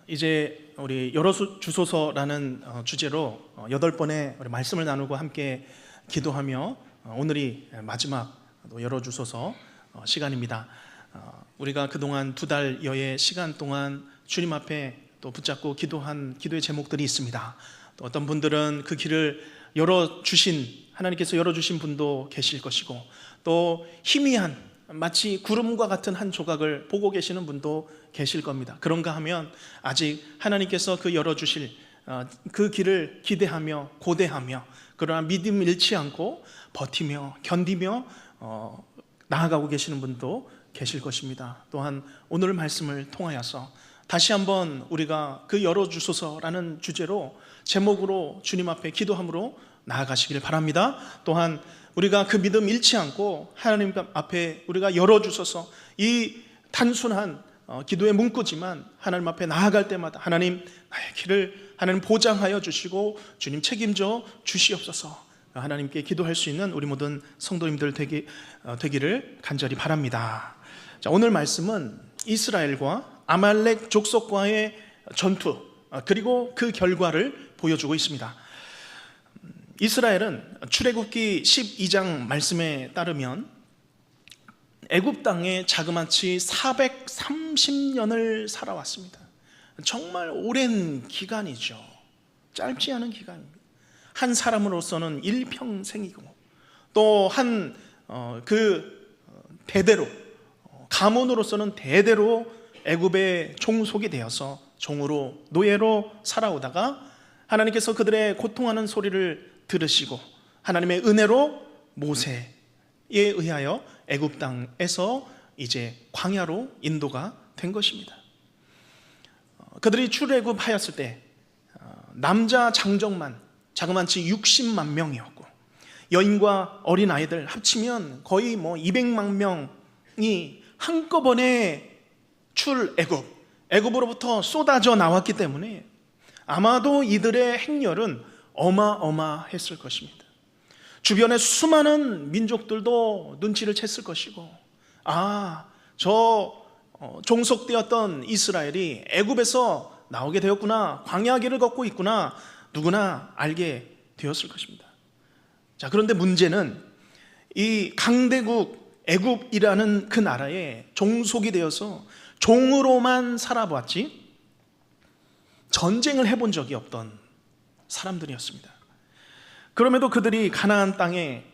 이제 우리 열어주소서라는 주제로 8번의 우리 말씀을 나누고 함께 기도하며 오늘이 마지막 열어주소서 시간입니다. 우리가 그동안 2달여의 시간 동안 주님 앞에 또 붙잡고 기도한 기도의 제목들이 있습니다. 또 어떤 분들은 그 길을 하나님께서 열어주신 분도 계실 것이고, 또 희미한 마치 구름과 같은 한 조각을 보고 계시는 분도 계실 겁니다. 그런가 하면 아직 하나님께서 그 열어주실 그 길을 기대하며 고대하며, 그러나 믿음 잃지 않고 버티며 견디며 나아가고 계시는 분도 계실 것입니다. 또한 오늘 말씀을 통하여서 다시 한번 우리가 그 열어주소서라는 주제로 제목으로 주님 앞에 기도함으로 나아가시길 바랍니다. 또한 우리가 그 믿음 잃지 않고 하나님 앞에 우리가 열어주소서, 이 단순한 기도의 문구지만 하나님 앞에 나아갈 때마다 하나님, 나의 길을 하나님 보장하여 주시고 주님 책임져 주시옵소서, 하나님께 기도할 수 있는 우리 모든 성도님들 되기를 간절히 바랍니다. 자, 오늘 말씀은 이스라엘과 아말렉 족속과의 전투, 그리고 그 결과를 보여주고 있습니다. 이스라엘은 출애굽기 12장 말씀에 따르면 애굽 땅에 자그마치 430년을 살아왔습니다. 정말 오랜 기간이죠. 짧지 않은 기간입니다. 한 사람으로서는 일평생이고, 또 대대로 가문으로서는 대대로 애굽의 종속이 되어서 종으로 노예로 살아오다가 하나님께서 그들의 고통하는 소리를 들으시고 하나님의 은혜로 모세에 의하여 애굽 땅에서 이제 광야로 인도가 된 것입니다. 그들이 출애굽하였을 때 남자 장정만 자그마치 60만 명이었고, 여인과 어린아이들 합치면 거의 200만 명이 한꺼번에 애굽으로부터 쏟아져 나왔기 때문에 아마도 이들의 행렬은 어마어마했을 것입니다. 주변의 수많은 민족들도 눈치를 챘을 것이고, 종속되었던 이스라엘이 애굽에서 나오게 되었구나, 광야길을 걷고 있구나, 누구나 알게 되었을 것입니다. 자, 그런데 문제는 이 강대국 애굽이라는 그 나라에 종속이 되어서 종으로만 살아보았지 전쟁을 해본 적이 없던 사람들이었습니다. 그럼에도 그들이 가나안 땅에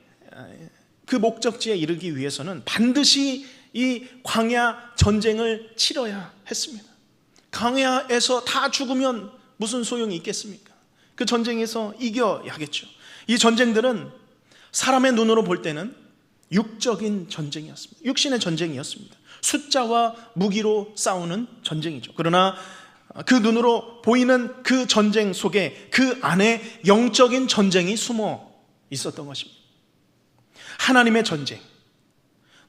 그 목적지에 이르기 위해서는 반드시 이 광야 전쟁을 치러야 했습니다. 광야에서 다 죽으면 무슨 소용이 있겠습니까? 그 전쟁에서 이겨야겠죠. 이 전쟁들은 사람의 눈으로 볼 때는 육적인 전쟁이었습니다. 육신의 전쟁이었습니다. 숫자와 무기로 싸우는 전쟁이죠. 그러나 그 눈으로 보이는 그 전쟁 속에 그 안에 영적인 전쟁이 숨어 있었던 것입니다. 하나님의 전쟁,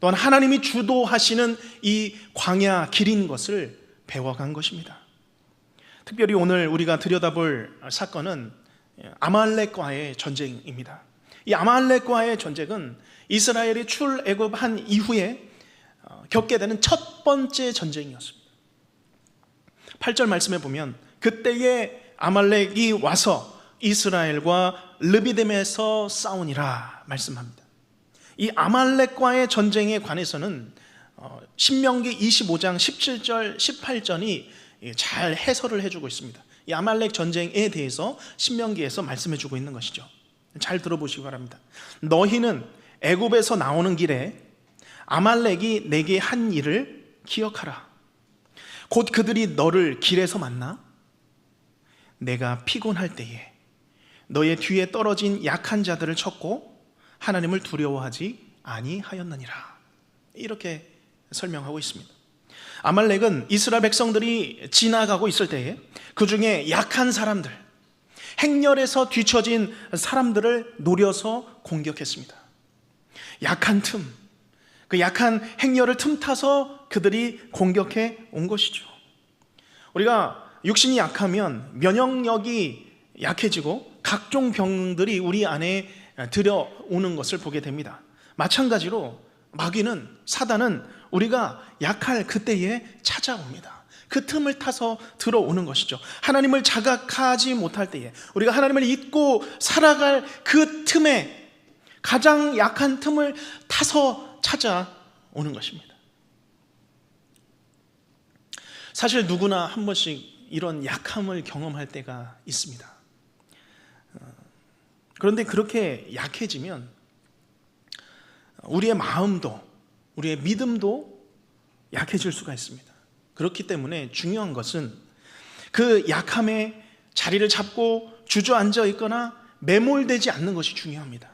또한 하나님이 주도하시는 이 광야 길인 것을 배워간 것입니다. 특별히 오늘 우리가 들여다볼 사건은 아말렉과의 전쟁입니다. 이 아말렉과의 전쟁은 이스라엘이 출애굽한 이후에 겪게 되는 첫 번째 전쟁이었습니다. 8절 말씀에 보면 그때에 아말렉이 와서 이스라엘과 르비딤에서 싸우니라 말씀합니다. 이 아말렉과의 전쟁에 관해서는 신명기 25장 17절 18절이 잘 해설을 해주고 있습니다. 이 아말렉 전쟁에 대해서 신명기에서 말씀해주고 있는 것이죠. 잘 들어보시기 바랍니다. 너희는 애굽에서 나오는 길에 아말렉이 내게 한 일을 기억하라. 곧 그들이 너를 길에서 만나 내가 피곤할 때에 너의 뒤에 떨어진 약한 자들을 쳤고 하나님을 두려워하지 아니하였느니라. 이렇게 설명하고 있습니다. 아말렉은 이스라엘 백성들이 지나가고 있을 때에 그 중에 약한 사람들, 행렬에서 뒤처진 사람들을 노려서 공격했습니다. 약한 그 약한 행렬을 틈타서 그들이 공격해 온 것이죠. 우리가 육신이 약하면 면역력이 약해지고 각종 병들이 우리 안에 들여오는 것을 보게 됩니다. 마찬가지로 마귀는, 사단은 우리가 약할 그때에 찾아옵니다. 그 틈을 타서 들어오는 것이죠. 하나님을 자각하지 못할 때에, 우리가 하나님을 잊고 살아갈 그 틈에, 가장 약한 틈을 타서 찾아오는 것입니다. 사실 누구나 한 번씩 이런 약함을 경험할 때가 있습니다. 그런데 그렇게 약해지면 우리의 마음도, 우리의 믿음도 약해질 수가 있습니다. 그렇기 때문에 중요한 것은 그 약함에 자리를 잡고 주저앉아 있거나 매몰되지 않는 것이 중요합니다.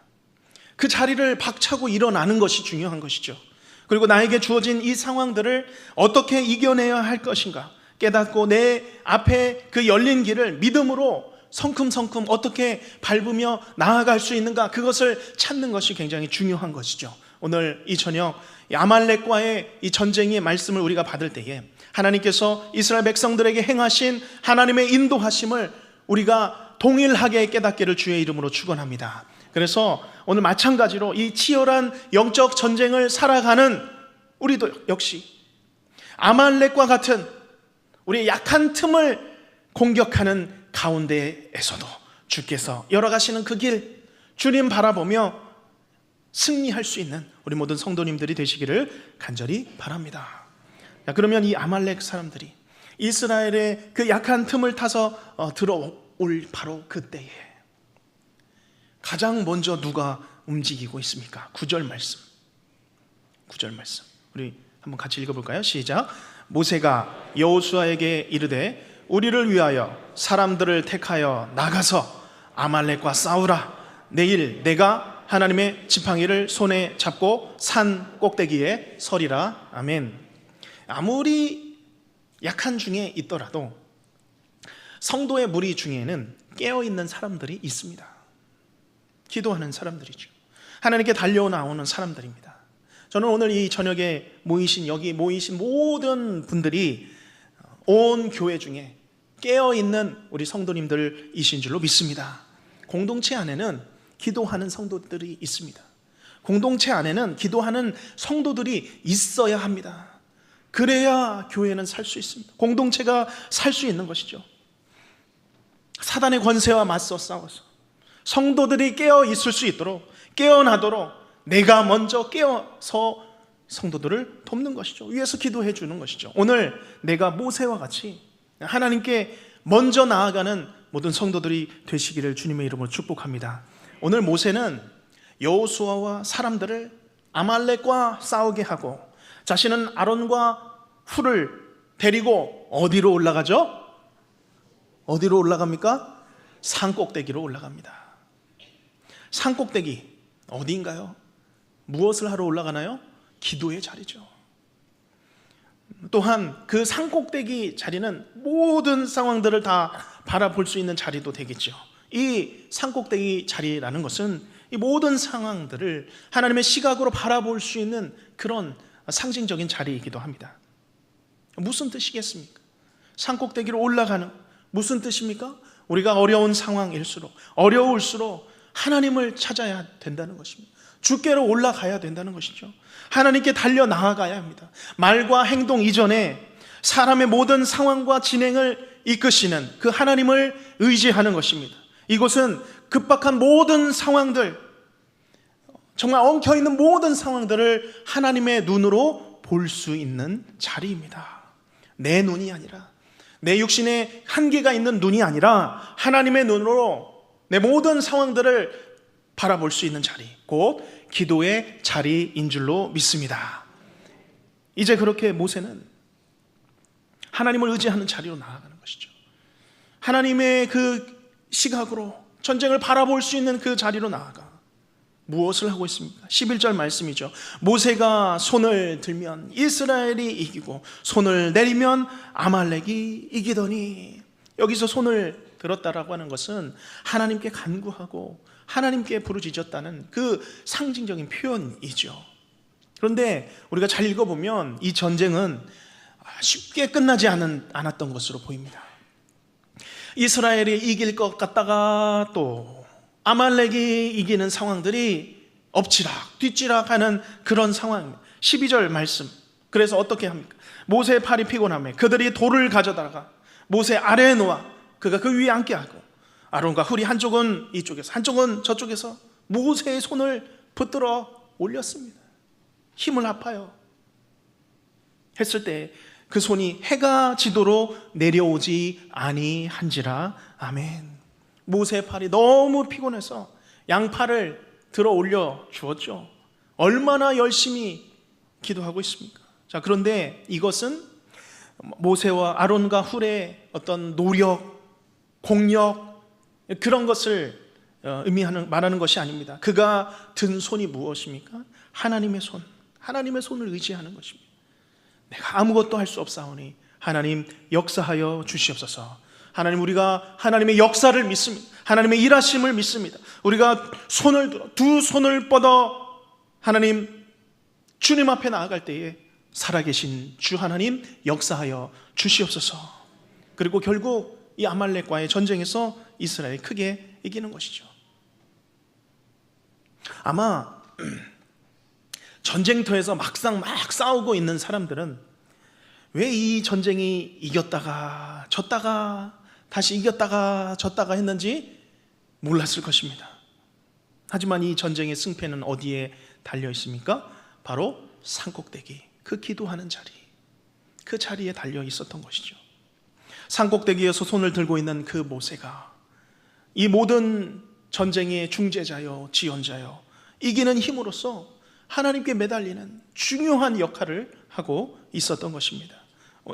그 자리를 박차고 일어나는 것이 중요한 것이죠. 그리고 나에게 주어진 이 상황들을 어떻게 이겨내야 할 것인가 깨닫고 내 앞에 그 열린 길을 믿음으로 성큼성큼 어떻게 밟으며 나아갈 수 있는가, 그것을 찾는 것이 굉장히 중요한 것이죠. 오늘 이 저녁 아말렉과의 이 전쟁의 말씀을 우리가 받을 때에 하나님께서 이스라엘 백성들에게 행하신 하나님의 인도하심을 우리가 동일하게 깨닫기를 주의 이름으로 축원합니다. 그래서 오늘 마찬가지로 이 치열한 영적 전쟁을 살아가는 우리도 역시 아말렉과 같은 우리의 약한 틈을 공격하는 가운데에서도 주께서 열어가시는 그 길, 주님 바라보며 승리할 수 있는 우리 모든 성도님들이 되시기를 간절히 바랍니다. 자, 그러면 이 아말렉 사람들이 이스라엘의 그 약한 틈을 타서 들어올 바로 그때에 가장 먼저 누가 움직이고 있습니까? 9절 말씀. 우리 한번 같이 읽어볼까요? 시작. 모세가 여호수아에게 이르되 우리를 위하여 사람들을 택하여 나가서 아말렉과 싸우라. 내일 내가 하나님의 지팡이를 손에 잡고 산 꼭대기에 서리라. 아멘. 아무리 약한 중에 있더라도 성도의 무리 중에는 깨어있는 사람들이 있습니다. 기도하는 사람들이죠. 하나님께 달려나오는 사람들입니다. 저는 오늘 이 저녁에 여기 모이신 모든 분들이 온 교회 중에 깨어있는 우리 성도님들이신 줄로 믿습니다. 공동체 안에는 기도하는 성도들이 있습니다. 공동체 안에는 기도하는 성도들이 있어야 합니다. 그래야 교회는 살 수 있습니다. 공동체가 살 수 있는 것이죠. 사단의 권세와 맞서 싸워서 성도들이 깨어 있을 수 있도록, 깨어나도록 내가 먼저 깨어서 성도들을 돕는 것이죠. 위에서 기도해 주는 것이죠. 오늘 내가 모세와 같이 하나님께 먼저 나아가는 모든 성도들이 되시기를 주님의 이름으로 축복합니다. 오늘 모세는 여호수아와 사람들을 아말렉과 싸우게 하고 자신은 아론과 훌을 데리고 어디로 올라가죠? 어디로 올라갑니까? 산꼭대기로 올라갑니다. 산꼭대기 어디인가요? 무엇을 하러 올라가나요? 기도의 자리죠. 또한 그 산꼭대기 자리는 모든 상황들을 다 바라볼 수 있는 자리도 되겠죠. 이 산꼭대기 자리라는 것은 이 모든 상황들을 하나님의 시각으로 바라볼 수 있는 그런 상징적인 자리이기도 합니다. 무슨 뜻이겠습니까? 산꼭대기로 올라가는 무슨 뜻입니까? 우리가 어려운 상황일수록, 어려울수록 하나님을 찾아야 된다는 것입니다. 주께로 올라가야 된다는 것이죠. 하나님께 달려 나아가야 합니다. 말과 행동 이전에 사람의 모든 상황과 진행을 이끄시는 그 하나님을 의지하는 것입니다. 이곳은 급박한 모든 상황들, 정말 엉켜있는 모든 상황들을 하나님의 눈으로 볼 수 있는 자리입니다. 내 눈이 아니라, 내 육신에 한계가 있는 눈이 아니라 하나님의 눈으로 내 모든 상황들을 바라볼 수 있는 자리, 곧 기도의 자리인 줄로 믿습니다. 이제 그렇게 모세는 하나님을 의지하는 자리로 나아가는 것이죠. 하나님의 그 시각으로 전쟁을 바라볼 수 있는 그 자리로 나아가 무엇을 하고 있습니까? 11절 말씀이죠. 모세가 손을 들면 이스라엘이 이기고 손을 내리면 아말렉이 이기더니, 여기서 손을 들었다라고 하는 것은 하나님께 간구하고 하나님께 부르짖었다는 그 상징적인 표현이죠. 그런데 우리가 잘 읽어보면 이 전쟁은 쉽게 끝나지 않았던 것으로 보입니다. 이스라엘이 이길 것 같다가 또 아말렉이 이기는 상황들이 엎치락 뒤치락 하는 그런 상황입니다. 12절 말씀 그래서 어떻게 합니까? 모세의 팔이 피곤하며 그들이 돌을 가져다가 모세 아래에 놓아 그가 그 위에 앉게 하고 아론과 훌이 한쪽은 이쪽에서 한쪽은 저쪽에서 모세의 손을 붙들어 올렸습니다. 힘을 합하여 했을 때 그 손이 해가 지도록 내려오지 아니한지라. 아멘. 모세의 팔이 너무 피곤해서 양팔을 들어 올려 주었죠. 얼마나 열심히 기도하고 있습니까? 자, 그런데 이것은 모세와 아론과 훌의 어떤 노력, 공력 그런 것을 말하는 것이 아닙니다. 그가 든 손이 무엇입니까? 하나님의 손, 하나님의 손을 의지하는 것입니다. 내가 아무것도 할 수 없사오니 하나님 역사하여 주시옵소서. 하나님, 우리가 하나님의 역사를 믿습니다. 하나님의 일하심을 믿습니다. 우리가 손을 들어 두 손을 뻗어 하나님 주님 앞에 나아갈 때에 살아계신 주 하나님 역사하여 주시옵소서. 그리고 결국 이 아말렉과의 전쟁에서 이스라엘이 크게 이기는 것이죠. 아마 전쟁터에서 막상 막 싸우고 있는 사람들은 왜 이 전쟁이 이겼다가 졌다가 다시 이겼다가 졌다가 했는지 몰랐을 것입니다. 하지만 이 전쟁의 승패는 어디에 달려 있습니까? 바로 산꼭대기, 그 기도하는 자리, 그 자리에 달려 있었던 것이죠. 산꼭대기에서 손을 들고 있는 그 모세가 이 모든 전쟁의 중재자요, 지원자요, 이기는 힘으로써 하나님께 매달리는 중요한 역할을 하고 있었던 것입니다.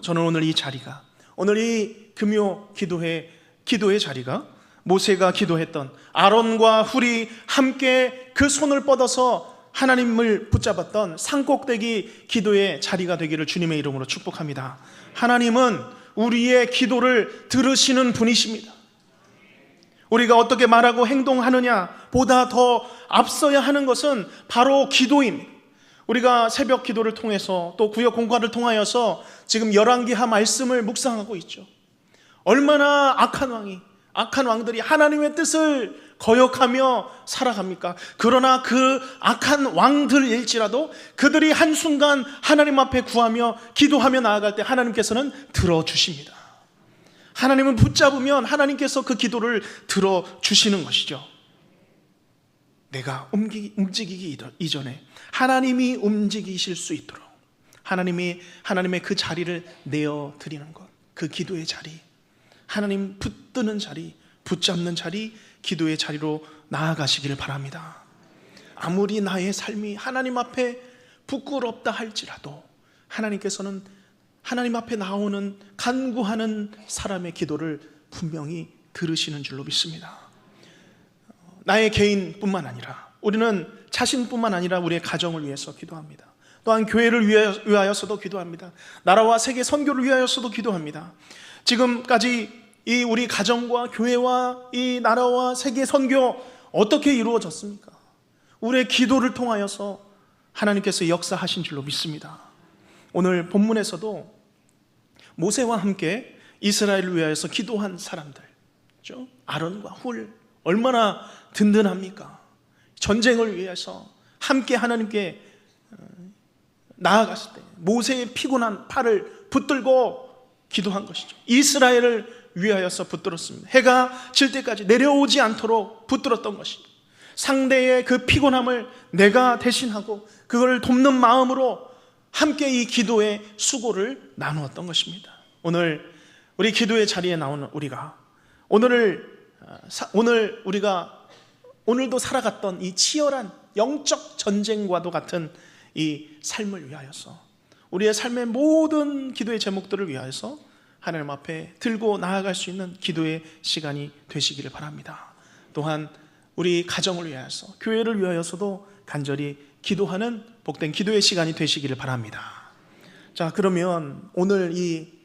저는 오늘 이 자리가, 오늘 이 금요 기도의 자리가 모세가 기도했던 아론과 훌이 함께 그 손을 뻗어서 하나님을 붙잡았던 산꼭대기 기도의 자리가 되기를 주님의 이름으로 축복합니다. 하나님은 우리의 기도를 들으시는 분이십니다. 우리가 어떻게 말하고 행동하느냐 보다 더 앞서야 하는 것은 바로 기도입니다. 우리가 새벽 기도를 통해서 또 구역 공과를 통하여서 지금 열왕기하 말씀을 묵상하고 있죠. 얼마나 악한 왕들이 하나님의 뜻을 거역하며 살아갑니까? 그러나 그 악한 왕들일지라도 그들이 한순간 하나님 앞에 구하며 기도하며 나아갈 때 하나님께서는 들어주십니다. 하나님을 붙잡으면 하나님께서 그 기도를 들어주시는 것이죠. 내가 움직이기 이전에 하나님이 움직이실 수 있도록 하나님의 그 자리를 내어드리는 것, 그 기도의 자리, 하나님 붙드는 자리, 붙잡는 자리, 기도의 자리로 나아가시기를 바랍니다. 아무리 나의 삶이 하나님 앞에 부끄럽다 할지라도 하나님께서는 하나님 앞에 나오는 간구하는 사람의 기도를 분명히 들으시는 줄로 믿습니다. 나의 개인뿐만 아니라 우리는 자신뿐만 아니라 우리의 가정을 위해서 기도합니다. 또한 교회를 위하여서도 기도합니다. 나라와 세계 선교를 위하여서도 기도합니다. 지금까지 이 우리 가정과 교회와 이 나라와 세계 선교 어떻게 이루어졌습니까? 우리의 기도를 통하여서 하나님께서 역사하신 줄로 믿습니다. 오늘 본문에서도 모세와 함께 이스라엘을 위하여서 기도한 사람들, 그렇죠? 아론과 훌 얼마나 든든합니까? 전쟁을 위해서 함께 하나님께 나아갔을 때 모세의 피곤한 팔을 붙들고 기도한 것이죠. 이스라엘을 위하여서 붙들었습니다. 해가 질 때까지 내려오지 않도록 붙들었던 것입니다. 상대의 그 피곤함을 내가 대신하고 그걸 돕는 마음으로 함께 이 기도의 수고를 나누었던 것입니다. 오늘 우리 기도의 자리에 나오는 우리가 오늘도 살아갔던 이 치열한 영적 전쟁과도 같은 이 삶을 위하여서 우리의 삶의 모든 기도의 제목들을 위하여서 하나님 앞에 들고 나아갈 수 있는 기도의 시간이 되시기를 바랍니다. 또한 우리 가정을 위하여서 교회를 위하여서도 간절히 기도하는 복된 기도의 시간이 되시기를 바랍니다. 자, 그러면 오늘 이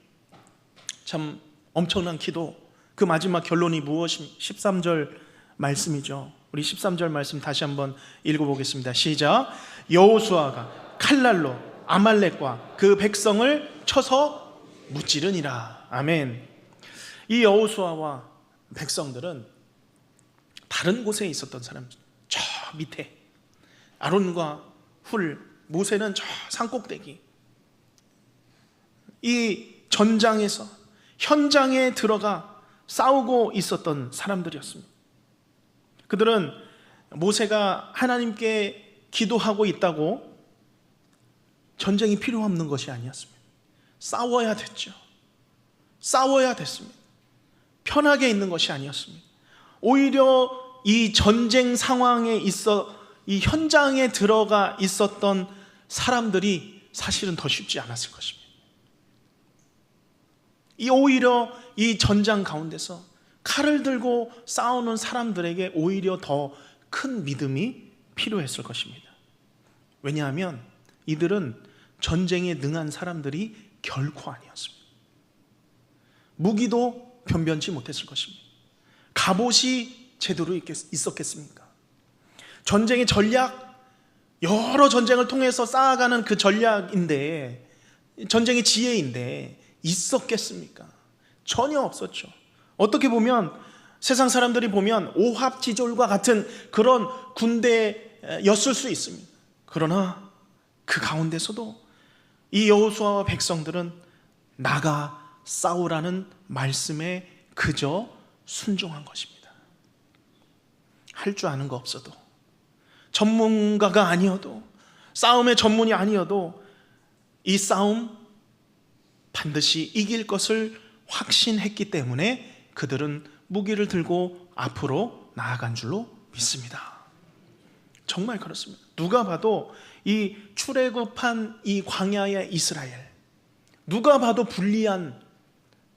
참 엄청난 기도 그 마지막 결론이 무엇입니까? 13절 말씀이죠. 우리 13절 말씀 다시 한번 읽어보겠습니다. 시작. 여호수아가 칼날로 아말렉과 그 백성을 쳐서 무찌르니라. 아멘. 이 여호수아와 백성들은 다른 곳에 있었던 사람들, 저 밑에 아론과 훌, 모세는 저 산꼭대기, 이 전장에서 현장에 들어가 싸우고 있었던 사람들이었습니다. 그들은 모세가 하나님께 기도하고 있다고 전쟁이 필요 없는 것이 아니었습니다. 싸워야 됐죠. 싸워야 됐습니다. 편하게 있는 것이 아니었습니다. 오히려 이 전쟁 상황에 이 현장에 들어가 있었던 사람들이 사실은 더 쉽지 않았을 것입니다. 오히려 이 전장 가운데서 칼을 들고 싸우는 사람들에게 오히려 더 큰 믿음이 필요했을 것입니다. 왜냐하면 이들은 전쟁에 능한 사람들이 결코 아니었습니다. 무기도 변변치 못했을 것입니다. 갑옷이 제대로 있었겠습니까? 전쟁의 전략, 여러 전쟁을 통해서 쌓아가는 그 전략인데, 전쟁의 지혜인데 있었겠습니까? 전혀 없었죠. 어떻게 보면 세상 사람들이 보면 오합지졸과 같은 그런 군대였을 수 있습니다. 그러나 그 가운데서도 이 여호수아와 백성들은 나가 싸우라는 말씀에 그저 순종한 것입니다. 할 줄 아는 거 없어도, 전문가가 아니어도, 싸움의 전문이 아니어도 이 싸움 반드시 이길 것을 확신했기 때문에 그들은 무기를 들고 앞으로 나아간 줄로 믿습니다. 정말 그렇습니다. 누가 봐도 이 출애굽한 이 광야의 이스라엘, 누가 봐도 불리한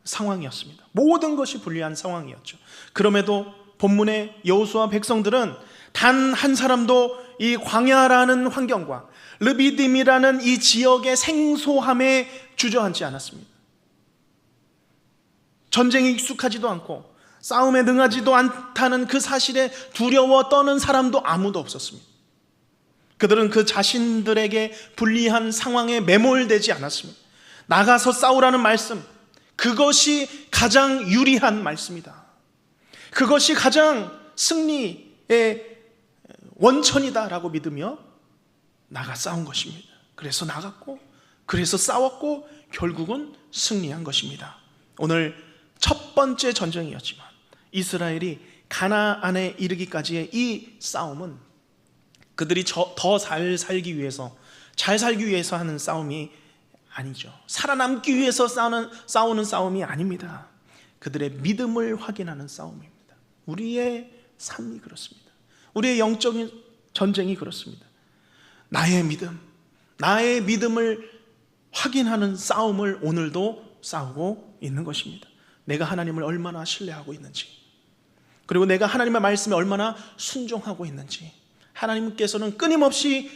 상황이었습니다. 모든 것이 불리한 상황이었죠. 그럼에도 본문의 여호수아 백성들은 단 한 사람도 이 광야라는 환경과 르비딤이라는 이 지역의 생소함에 주저앉지 않았습니다. 전쟁에 익숙하지도 않고 싸움에 능하지도 않다는 그 사실에 두려워 떠는 사람도 아무도 없었습니다. 그들은 그 자신들에게 불리한 상황에 매몰되지 않았습니다. 나가서 싸우라는 말씀, 그것이 가장 유리한 말씀이다. 그것이 가장 승리의 원천이다라고 믿으며 나가 싸운 것입니다. 그래서 나갔고, 그래서 싸웠고, 결국은 승리한 것입니다. 오늘 첫 번째 전쟁이었지만 이스라엘이 가나안에 이르기까지의 이 싸움은 그들이 더 잘 살기 위해서 하는 싸움이 아니죠. 살아남기 위해서 싸우는 싸움이 아닙니다. 그들의 믿음을 확인하는 싸움입니다. 우리의 삶이 그렇습니다. 우리의 영적인 전쟁이 그렇습니다. 나의 믿음을 확인하는 싸움을 오늘도 싸우고 있는 것입니다. 내가 하나님을 얼마나 신뢰하고 있는지, 그리고 내가 하나님의 말씀에 얼마나 순종하고 있는지 하나님께서는 끊임없이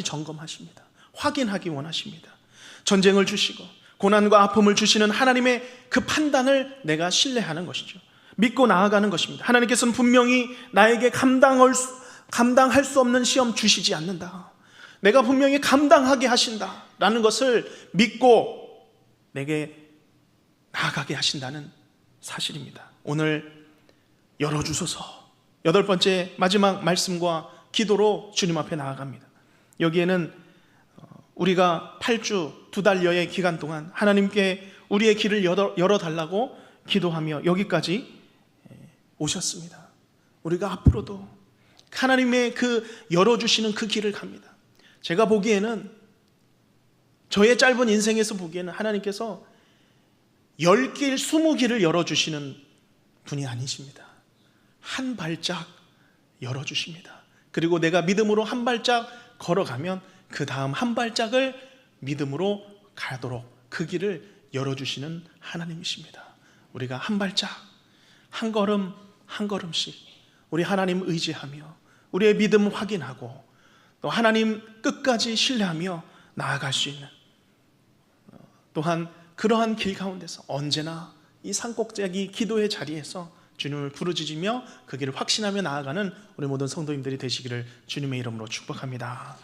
점검하십니다. 확인하기 원하십니다. 전쟁을 주시고 고난과 아픔을 주시는 하나님의 그 판단을 내가 신뢰하는 것이죠. 믿고 나아가는 것입니다. 하나님께서는 분명히 나에게 감당할 수 없는 시험 주시지 않는다. 내가 분명히 감당하게 하신다라는 것을 믿고 내게 나아가게 하신다는 사실입니다. 오늘 열어주소서, 8번째 마지막 말씀과 기도로 주님 앞에 나아갑니다. 여기에는 우리가 8주 2달여의 기간 동안 하나님께 우리의 길을 열어달라고 기도하며 여기까지 오셨습니다. 우리가 앞으로도 하나님의 그 열어주시는 그 길을 갑니다. 제가 보기에는, 저의 짧은 인생에서 보기에는 하나님께서 10길, 20길을 열어주시는 분이 아니십니다. 한 발짝 열어주십니다. 그리고 내가 믿음으로 한 발짝 걸어가면 그 다음 한 발짝을 믿음으로 가도록 그 길을 열어주시는 하나님이십니다. 우리가 한 발짝, 한 걸음, 한 걸음씩 우리 하나님 의지하며 우리의 믿음 확인하고 또 하나님 끝까지 신뢰하며 나아갈 수 있는, 또한 그러한 길 가운데서 언제나 이 산꼭대기 기도의 자리에서 주님을 부르짖으며 그 길을 확신하며 나아가는 우리 모든 성도님들이 되시기를 주님의 이름으로 축복합니다.